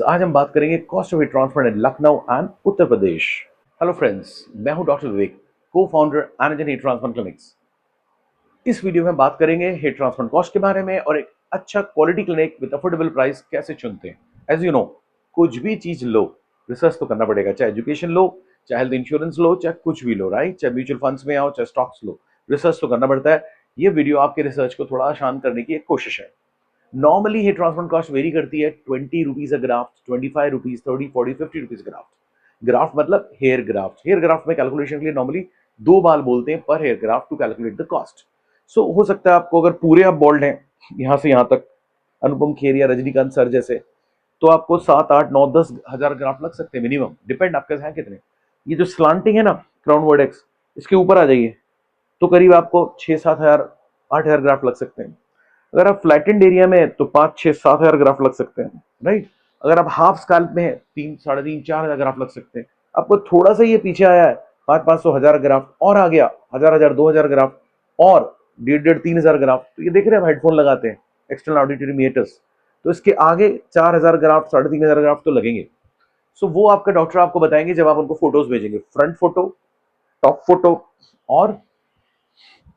आज हम बात करेंगे cost of transplant in Lucknow and Uttar Pradesh. Hello friends, मैं हूं डॉक्टर विवेक, को फाउंडर एनर्जन हेयर ट्रांसप्लांट क्लिनिक्स। इस वीडियो में बात करेंगे हेयर ट्रांसप्लांट कॉस्ट के बारे में और एक अच्छा quality clinic with affordable price कैसे चुनते हैं। एज यू नो, कुछ भी चीज लो, रिसर्च तो करना पड़ेगा। चाहे एजुकेशन लो, चाहे हेल्थ इंश्योरेंस लो, चाहे कुछ भी लो, राइट? चाहे म्यूचुअल फंड्स में आओ, चाहे स्टॉक्स लो, रिसर्च तो करना पड़ता है। ये वीडियो आपके रिसर्च को थोड़ा आसान करने की एक कोशिश है। Normally hair transplant cost vary करती है 20 rupees a graft, 25 rupees, 30, 40, 50 rupees graft. Graft मतलब हेयर ग्राफ्ट। हेयर ग्राफ्ट में कैलकुलेशन के लिए नॉर्मली 2 बाल बोलते हैं पर hair graft to calculate the cost. So हो सकता है आपको, अगर पूरे आप बॉल्ड हैं यहां से यहां तक, अनुपम खेर या रजनीकांत सर जैसे, तो आपको 7, 8, 9, 10 हजार ग्राफ्ट लग सकते हैं मिनिमम, डिपेंड आपके हैं कितने। ये जो स्लांटिंग है ना, क्राउन वर्डेक्स, इसके ऊपर आ जाइए तो करीब आपको 6, 7 हजार, 8 हजार ग्राफ्ट लग सकते हैं। अगर आप फ्लैटेंड एरिया में तो 5, 6, 7 हजार ग्राफ लग सकते हैं, राइट? अगर आप हाफ स्कैल्प में है 3, 3.5, 4 हजार ग्राफ लग सकते हैं। आपको थोड़ा सा ये पीछे आया है 500, 500 हजार ग्राफ और आ गया 1000, 2000 ग्राफ और 1.5, 1.5, 3 हजार ग्राफ। तो ये देख रहे हैं, आप हेडफोन लगाते हैं, एक्सटर्नल ऑडिटरी मीटर्स, तो इसके आगे 4000 ग्राफ, 3.5 हजार ग्राफ तो लगेंगे। सो वो आपका डॉक्टर आपको बताएंगे जब आप उनको फोटोज भेजेंगे, फ्रंट फोटो, टॉप फोटो और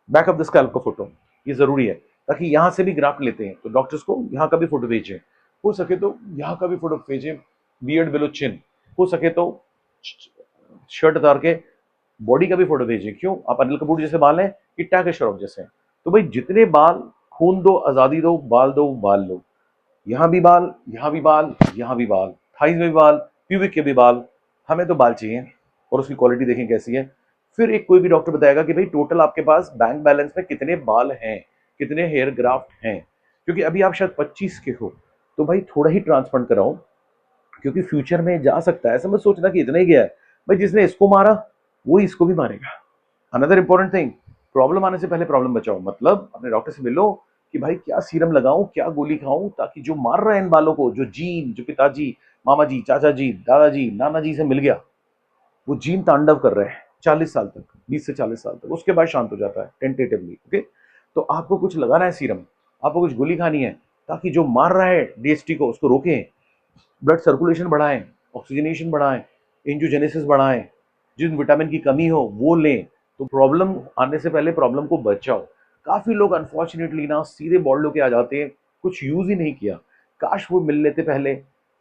बैक ऑफ द स्कैल्प का फोटो। ये जरूरी है ताकि यहां से भी ग्राफ लेते हैं तो डॉक्टर्स को यहाँ का भी फोटो भेजें, हो सके तो यहाँ का भी फोटो भेजें, बियर्ड बिलो चिन, हो सके तो शर्ट उतार के बॉडी का भी फोटो भेजें। क्यों? आप अनिल कपूर जैसे बाल हैं, किट्टा के श्रॉफ जैसे हैं, तो भाई जितने बाल, खून दो, आजादी दो, बाल लो। यहाँ भी बाल, यहाँ भी बाल, यहाँ भी बाल, थाइज में भी बाल, प्यूबिक के भी बाल। हमें तो बाल चाहिए और उसकी क्वालिटी देखें कैसी है। फिर एक कोई भी डॉक्टर बताएगा कि भाई टोटल आपके पास बैंक बैलेंस में कितने बाल हैं, कितने हेयर ग्राफ्ट हैं। क्योंकि अभी आप शायद 25 के हो, तो भाई थोड़ा ही ट्रांसप्लांट कराओ, क्योंकि फ्यूचर में जा सकता है। ऐसा मत सोचना कि इतना ही गया है, भाई जिसने इसको मारा वो इसको भी मारेगा। अनदर इंपॉर्टेंट थिंग, प्रॉब्लम आने से पहले प्रॉब्लम बचाओ। मतलब अपने डॉक्टर से मिलो कि भाई क्या सीरम लगाऊं, क्या गोली खाऊं, ताकि जो मार रहा है इन बालों को, जो जीन, जो पिताजी, मामा जी, चाचा जी, दादाजी, नाना जी से मिल गया, वो जीन तांडव कर रहे हैं 40 साल तक, 20 से 40 साल तक, उसके बाद शांत हो जाता है टेंटेटिवली। ओके, तो आपको कुछ लगाना है सीरम, आपको कुछ गोली खानी है, ताकि जो मार रहा है डीएसटी को उसको रोकें, ब्लड सर्कुलेशन बढ़ाएं, ऑक्सीजनेशन बढ़ाएं, एंजियोजेनेसिस बढ़ाएं, जिन विटामिन की कमी हो वो लें। तो प्रॉब्लम आने से पहले प्रॉब्लम को बचाओ। काफी लोग अनफॉर्चुनेटली ना सीधे बॉल्ड होके आ जाते हैं, कुछ यूज ही नहीं किया। काश वो मिल लेते, पहले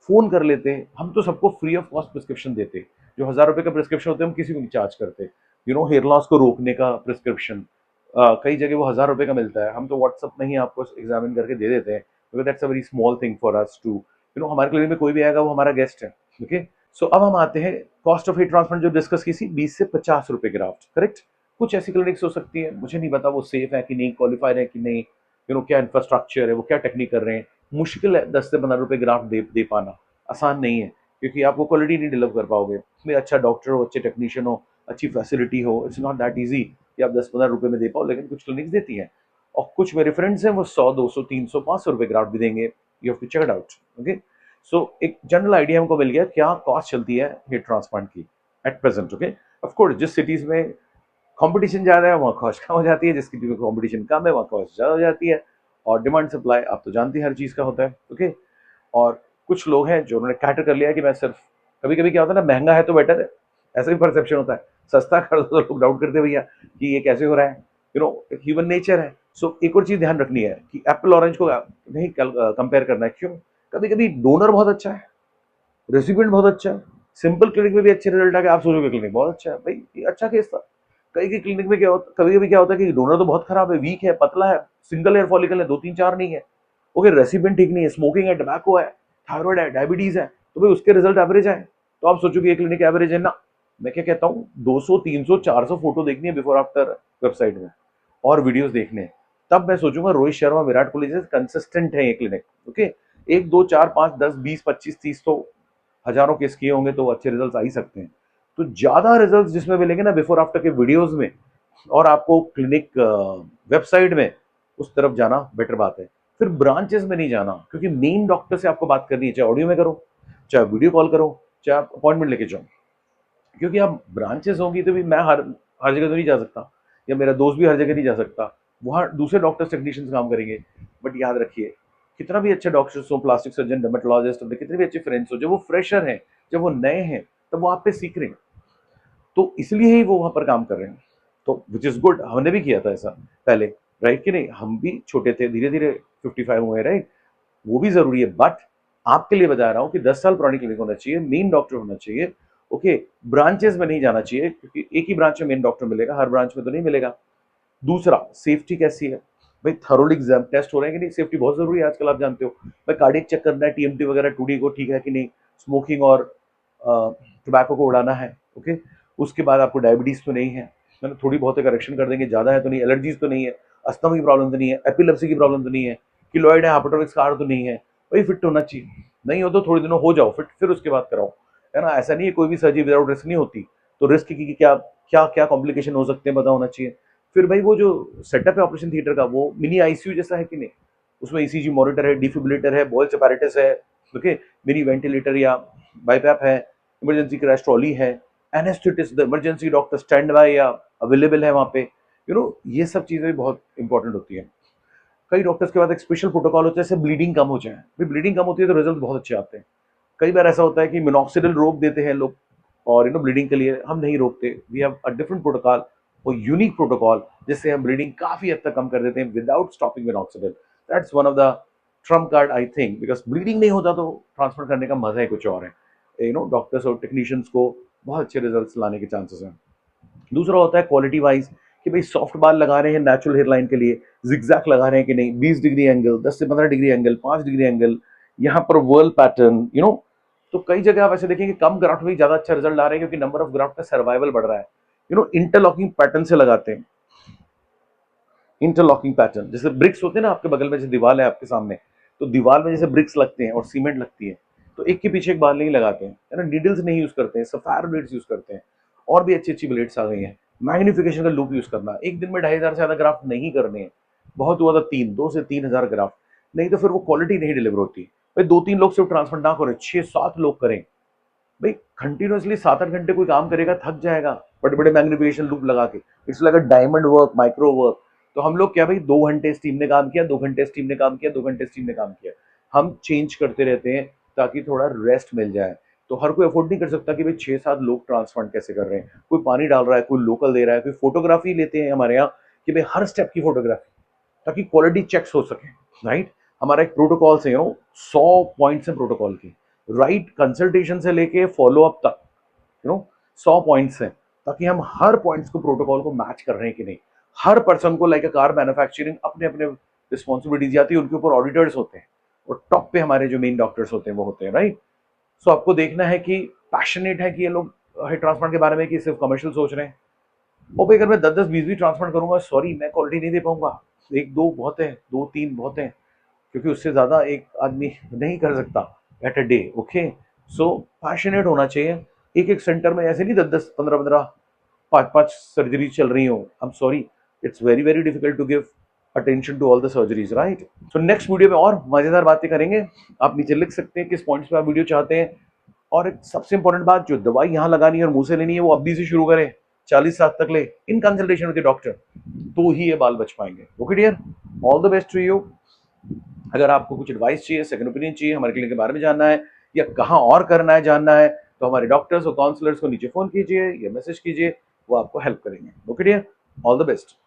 फोन कर लेते। हम तो सबको फ्री ऑफ कॉस्ट प्रिस्क्रिप्शन देते। जो 1000 रुपए का प्रिस्क्रिप्शन होते हैं हम किसी को नहीं चार्ज करते। हेयर लॉस को रोकने का प्रिस्क्रिप्शन कई जगह वो 1000 रुपए का मिलता है, हम तो व्हाट्सएप में ही आपको एग्जामिन करके दे देते हैं, because that's a very small thing for us too, हमारे क्लिनिक में कोई भी आएगा वो हमारा गेस्ट है। ओके, सो अब हम आते हैं कॉस्ट ऑफ हेयर ट्रांसप्लांट जो डिस्कस की थी, 20 से 50 रुपए ग्राफ्ट, करेक्ट? कुछ ऐसी क्लिनिक्स हो सकती है, मुझे नहीं पता वो सेफ है कि नहीं, क्वालिफाइड है कि नहीं, क्या इंफ्रास्ट्रक्चर है, वो क्या टेक्निक कर रहे हैं। मुश्किल है 10 से 15 रुपए ग्राफ्ट दे पाना, आसान नहीं है, क्योंकि आप वो क्वालिटी नहीं डिलीवर कर पाओगे। उसमें अच्छा डॉक्टर हो, अच्छे टेक्नीशियन हो, अच्छी फैसिलिटी हो, इट्स नॉट दैट ईजी कि आप 10-15 रुपए में दे पाओ, लेकिन कुछ क्लिनिक्स देती हैं। और कुछ मेरे फ्रेंड्स हैं वो 100, 200, 300, 500 रुपए ग्राफ्ट भी देंगे। You have to check it out. Okay, so एक जनरल आइडिया हमको मिल गया क्या कॉस्ट चलती है हेयर ट्रांसप्लांट की at present. Okay, of course जिस सिटीज में कंपटीशन ज्यादा है वहाँ कॉस्ट कम हो जाती है, जिस सिटी में कंपटीशन कम है वहाँ कॉस्ट ज्यादा हो जाती है। और डिमांड सप्लाई आप तो जानते हैं हर चीज का होता है। ओके, और कुछ लोग हैं जो उन्होंने कैटर कर लिया कि मैं सिर्फ, कभी कभी क्या होता है ना, महंगा है तो बेटर है, ऐसा भी परसेप्शन होता है। सस्ता कर दो तो लोग डाउट करते हैं भैया कि ये कैसे हो रहा है। ह्यूमन नेचर है। सो एक और चीज ध्यान रखनी है कि एप्पल ऑरेंज को नहीं कंपेयर करना है। क्यों? कभी कभी डोनर बहुत अच्छा है, रेसिपिएंट बहुत अच्छा है, सिंपल क्लिनिक में भी अच्छे रिजल्ट आ गए, आप सोचोगे क्लिनिक बहुत अच्छा है, भाई ये अच्छा केस था। कई की क्लिनिक में क्या होता, कभी कभी क्या होता है कि डोनर तो बहुत खराब है, वीक है, पतला है, सिंगल हेयर फॉलिकल है, 2, 3, 4 नहीं है। ओके, रेसिपिएंट ठीक नहीं है, स्मोकिंग है, टबैको है, थायराइड है, डायबिटीज है, तो भाई उसके रिजल्ट एवरेज है। तो आप सोचो कि ये क्लिनिक एवरेज है ना। मैं क्या कहता हूँ, 200, 300, 400 फोटो देखनी है बिफोर आफ्टर वेबसाइट में, और वीडियोस देखने हैं। तब मैं सोचूंगा रोहित शर्मा, विराट कोहली जैसे कंसिस्टेंट है ये क्लिनिक। ओके, 1, 2, 4, 5, 10, 20, 25, 30 तो हजारों केस किए होंगे तो अच्छे रिजल्ट आ ही सकते हैं। तो ज्यादा रिजल्ट जिसमें मिलेंगे ना बिफोर आफ्टर के वीडियोस में, और आपको क्लिनिक वेबसाइट में, उस तरफ जाना बेटर बात है। फिर ब्रांचेस में नहीं जाना, क्योंकि मेन डॉक्टर से आपको बात करनी है, चाहे ऑडियो में करो, चाहे वीडियो कॉल करो, चाहे आप अपॉइंटमेंट लेके जाओ। क्योंकि आप ब्रांचेस होंगी तो भी मैं हर हर जगह तो नहीं जा सकता, या मेरा दोस्त भी हर जगह नहीं जा सकता, वहाँ दूसरे डॉक्टर्स टेक्नीशियंस काम करेंगे। बट याद रखिए कितना भी अच्छे डॉक्टर्स हो, प्लास्टिक सर्जन, डर्मेटोलॉजिस्ट, कितने भी अच्छे फ्रेंड्स हो, जब वो फ्रेशर हैं, जब वो नए हैं, तब वो आप पे सीख रहे हैं, तो इसलिए ही वो वहां पर काम कर रहे हैं। तो विच इज गुड, हमने भी किया था ऐसा पहले, राइट कि नहीं, हम भी छोटे थे, धीरे धीरे 55 हुए, राइट, वो भी जरूरी है। बट आपके लिए बता रहा हूँ कि 10 साल पुरानी क्लिनिक होना चाहिए, मेन डॉक्टर होना चाहिए, ओके, ब्रांचेस में नहीं जाना चाहिए, क्योंकि एक ही ब्रांच में मेन डॉक्टर मिलेगा, हर ब्रांच में तो नहीं मिलेगा। दूसरा, सेफ्टी कैसी है भाई, थरोली एग्जाम टेस्ट हो रहे हैं कि नहीं, सेफ्टी बहुत जरूरी है आजकल, आप जानते हो भाई, कार्डियक चेक करना है, टीएमटी वगैरह, टूडी को ठीक है कि नहीं, स्मोकिंग और टोबैको को उड़ाना है, ओके। उसके बाद आपको डायबिटीज तो नहीं है, मैंने थोड़ी बहुत करेक्शन कर देंगे, ज्यादा है तो नहीं, एलर्जीज तो नहीं है, अस्थमा की प्रॉब्लम तो नहीं है, एपिलेप्सी की प्रॉब्लम तो नहीं है, किलोइड है, हाइपोटोनिक स्कार तो नहीं है, भाई फिट होना चाहिए। नहीं हो तो थोड़े दिनों हो जाओ फिट, फिर उसके बाद कराओ, है ना। ऐसा नहीं है कोई भी सर्जरी विदाउट रिस्क नहीं होती, तो रिस्क की क्या क्या क्या कॉम्प्लिकेशन हो सकते हैं पता होना चाहिए। फिर भाई वो जो सेटअप है ऑपरेशन थिएटर का, वो मिनी आईसीयू जैसा है कि नहीं, उसमें ईसीजी मॉनिटर है, डिफिब्रिलेटर है, बॉयल्स अपैरेटस है, ओके, मिनी वेंटिलेटर या बाईपैप है, इमरजेंसी क्रैश ट्रॉली है, anaesthetist, the emergency doctor stand by या अवेलेबल है वहाँ पे, ये सब चीज़ें बहुत इंपॉर्टेंट होती है। कई डॉक्टर्स के बाद एक स्पेशल प्रोटोकॉल होता है, जैसे ब्लीडिंग कम हो जाए, भाई ब्लीडिंग कम होती है तो रिजल्ट बहुत अच्छे आते हैं। कई बार ऐसा होता है कि मिनॉक्सिडिल रोक देते हैं लोग, और ब्लीडिंग के लिए हम नहीं रोकते, we have a different protocol, वो यूनिक प्रोटोकॉल, जिससे हम ब्लीडिंग काफी हद तक कम कर देते हैं without stopping minoxidil. That's one of the Trump card I think, because bleeding नहीं होता तो ट्रांसफर करने का मजा ही कुछ और है, डॉक्टर्स और टेक्नीशियंस को बहुत अच्छे रिजल्ट्स लाने के चांसेस हैं। दूसरा होता है क्वालिटी वाइज, कि भाई सॉफ्ट बाल लगा रहे हैं नेचुरल हेयरलाइन के लिए, जिगजैग लगा रहे हैं कि नहीं, 20 डिग्री एंगल, 10 से 15 डिग्री एंगल, 5 डिग्री एंगल, यहाँ पर वर्ल पैटर्न, तो कई जगह आप ऐसे देखेंगे कम ग्राफ्ट में ज्यादा अच्छा रिजल्ट आ रहे हैं, क्योंकि नंबर ऑफ ग्राफ्ट का सर्वाइवल बढ़ रहा है। इंटरलॉकिंग पैटर्न से लगाते हैं, इंटरलॉकिंग पैटर्न, जैसे ब्रिक्स होते हैं ना आपके बगल में, जैसे दीवार है आपके सामने, तो दीवार में जैसे ब्रिक्स लगते हैं और सीमेंट लगती है, तो एक के पीछे एक बाल नहीं लगाते हैं, है ना, नीडल्स नहीं यूज करते हैं, सफायर ब्लेड्स यूज करते हैं, और भी अच्छी अच्छी ब्लेड्स आ गई हैं। मैग्निफिकेशन का लूप यूज करना, एक दिन में 2,500 से ज्यादा ग्राफ्ट नहीं करने हैं, बहुत हुआ था 2 से 3,000 ग्राफ्ट, नहीं तो फिर वो क्वालिटी नहीं डिलीवर होती। भाई 2-3 लोग सिर्फ ट्रांसफर ना करें, 6-7 लोग करें, भाई कंटिन्यूअसली 7-8 घंटे कोई काम करेगा थक जाएगा, बड़े बड़े मैग्निफिकेशन लूप लगा के, it's like a diamond work, micro work. तो हम लोग क्या भाई, 2 घंटे इस टीम ने काम किया, 2 घंटे इस टीम ने काम किया, 2 घंटे इस टीम ने काम किया, हम चेंज करते रहते हैं ताकि थोड़ा रेस्ट मिल जाए। तो हर कोई अफोर्ड नहीं कर सकता कि भाई 6-7 लोग ट्रांसप्लांट कैसे कर रहे हैं, कोई पानी डाल रहा है, कोई लोकल दे रहा है, कोई फोटोग्राफी लेते हैं हमारे यहाँ कि भाई हर स्टेप की फोटोग्राफी, ताकि क्वालिटी चेक्स हो सके, राइट। हमारा एक प्रोटोकॉल से 100 पॉइंट्स है प्रोटोकॉल की, राइट कंसल्टेशन से लेके फॉलो अप तक, 100 पॉइंट्स हैं, ताकि हम हर पॉइंट्स को प्रोटोकॉल को मैच कर रहे हैं कि नहीं। हर पर्सन को लाइक अ कार मैन्युफैक्चरिंग अपने अपने रिस्पॉन्सिबिलिटीज आती है, उनके ऊपर ऑडिटर्स होते हैं, और टॉप पे हमारे जो मेन डॉक्टर्स होते हैं वो होते हैं, राइट। सो आपको देखना है कि पैशनेट है कि ये लोग हेड ट्रांसप्लांट के बारे में, कि सिर्फ कमर्शियल सोच रहे हैं। और भाई अगर मैं 10-10 20-20 ट्रांसप्लांट करूंगा, सॉरी मैं क्वालिटी नहीं दे पाऊंगा, 1-2 बहुत है, 2-3 बहुत है, क्योंकि उससे ज्यादा एक आदमी नहीं कर सकता at a day, okay. So passionate होना चाहिए। एक एक सेंटर में ऐसे नहीं 10-10 15-15 5-5 सर्जरी चल रही हो, I am sorry, it's very very difficult to give attention to all the surgeries, right. So next video में और मजेदार बातें करेंगे, आप नीचे लिख सकते हैं किस पॉइंट्स पे आप वीडियो चाहते हैं। और एक सबसे इंपॉर्टेंट बात, जो दवाई यहाँ लगानी है और मुंह से लेनी है, वो अभी से शुरू करें, 40 साल तक ले, इन कंसल्टेशन विद डॉक्टर, तो ही ये बाल बच पाएंगे। Okay dear, all the best to you. अगर आपको कुछ एडवाइस चाहिए, सेकंड ओपिनियन चाहिए, हमारे क्लिनिक के बारे में जानना है, या कहाँ और करना है जानना है, तो हमारे डॉक्टर्स और काउंसलर्स को नीचे फोन कीजिए या मैसेज कीजिए, वो आपको हेल्प करेंगे। Okay dear, all the best.